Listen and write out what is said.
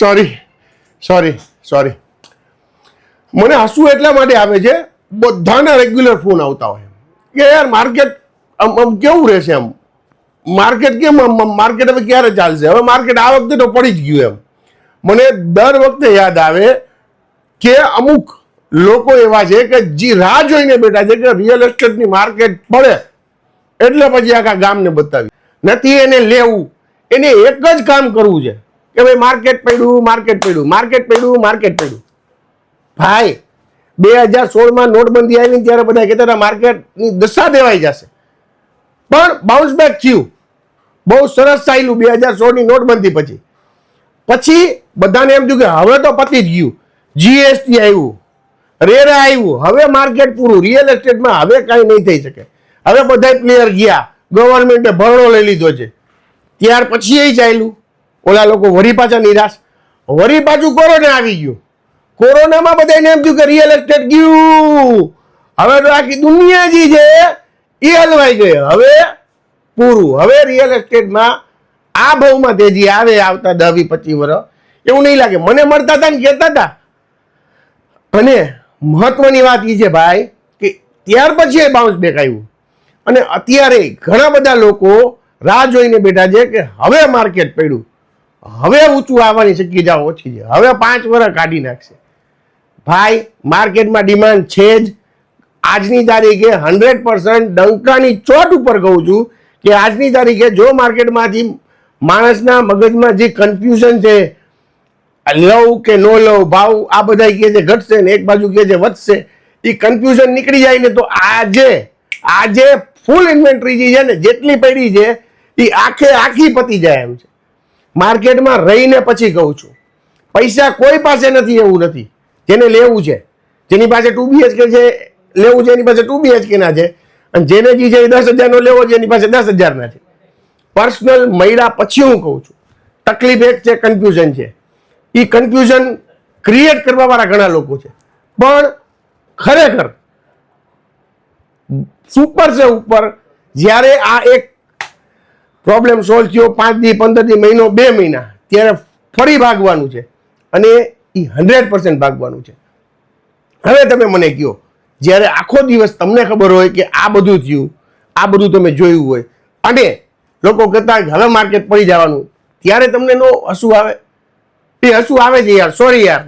Sorry મને હસવું એટલા માટે આવે છે, બધાના રેગ્યુલર ફોન આવતા હોય કે યાર માર્કેટ આમ કેવું રહેશે, આમ માર્કેટ કેમ, માર્કેટ હવે ક્યારે ચાલશે, હવે માર્કેટ આ વખતે તો પડી જ ગયું. એમ મને દર વખતે યાદ આવે કે અમુક લોકો એવા છે કે જે રાહ જોઈને બેઠા છે કે રિયલ એસ્ટેટની માર્કેટ પડે એટલે પછી આખા ગામને બતાવી નથી, એને લેવું, એને એક જ કામ કરવું છે કે ભાઈ માર્કેટ પડ્યું, માર્કેટ પડ્યું, માર્કેટ પડ્યું, માર્કેટ પડ્યું. ભાઈ 2016માં નોટબંધી આવી ત્યારે બધા કહેતા હતા માર્કેટની દશા દેવાઈ જશે, પણ બાઉન્સ બેક થયું, બહુ સરસ ચાલ્યું 2016ની નોટબંધી પછી બધાને એમ થયું કે હવે તો પતી જ ગયું, જીએસટી આવ્યું, રેરા આવ્યું, હવે માર્કેટ પૂરું, રિયલ એસ્ટેટમાં હવે કાંઈ નહીં થઈ શકે, હવે બધા પ્લેયર ગયા, ગવર્મેન્ટે ભરણો લઈ લીધો છે. ત્યાર પછી એ ચાલ્યું, ઓલા લોકો વળી પાછા નિરાશ, વળી પાછું કોરોના આવી ગયું, કોરોનામાં બધાને એમ થયું કે રિયલ એસ્ટેટ ગયું, હવે તો આખી દુનિયા જે છે એ હલવાઈ ગઈ, હવે પૂરું, હવે રિયલ એસ્ટેટમાં આ ભાવમાં તેજી આવે આવતા 10-25 વર્ષ એવું નહીં લાગે. મને મળતા હતા ને કહેતા હતા. અને મહત્વની વાત એ છે ભાઈ કે ત્યાર પછી બાઉન્સ બેક આવ્યું અને અત્યારે ઘણા બધા લોકો રાહ જોઈને બેઠા છે કે હવે માર્કેટ પડ્યું, હવે ઊંચું આવવાની શક્યતા ઓછી છે, હવે 5 વર્ષ કાઢી નાખશે. ભાઈ માર્કેટમાં ડિમાન્ડ છે જ. આજની તારીખે 100% ડંકાની ચોટ ઉપર કહું છું કે આજની તારીખે જો માર્કેટમાંથી માણસના મગજમાં જે કન્ફ્યુઝન છે, લવ કે નો લવ, ભાવ આ બધા કહે છે ઘટશે ને એક બાજુ કહે છે વધશે, એ કન્ફ્યુઝન નીકળી જાય ને તો આજે ફૂલ ઇન્વેન્ટરી જે છે ને જેટલી પડી છે એ આખી પતી જાય એમ છે. માર્કેટમાં રહીને પછી કહું છું, પૈસા કોઈ પાસે નથી એવું નથી. જેને લેવું છે, જેની પાસે 2 BHK છે લેવું છે, એની પાસે 2 BHK ના છે, અને જેને જે છે 10,000 નો લેવો છે એની પાસે 10,000 ના છે. પર્સનલ મળ્યા પછી હું કહું છું, તકલીફ એક છે, કન્ફ્યુઝન છે. એ કન્ફ્યુઝન ક્રિએટ કરવા વાળા ઘણા લોકો છે, પણ ખરેખર સુપર છે ઉપર. જ્યારે આ એક પ્રોબ્લેમ સોલ્વ થયો 5 દી 15 દી મહિનો 2 મહિના, ત્યારે ફરી ભાગવાનું છે અને એ 100% ભાગવાનું છે. હવે તમે મને કહો, જ્યારે આખો દિવસ તમને ખબર હોય કે આ બધું થયું, આ બધું તમે જોયું હોય અને લોકો કહેતા હવે માર્કેટ પડી જવાનું, ત્યારે તમને નો હસવું આવે? એ હસવું આવે છે યાર, સોરી યાર,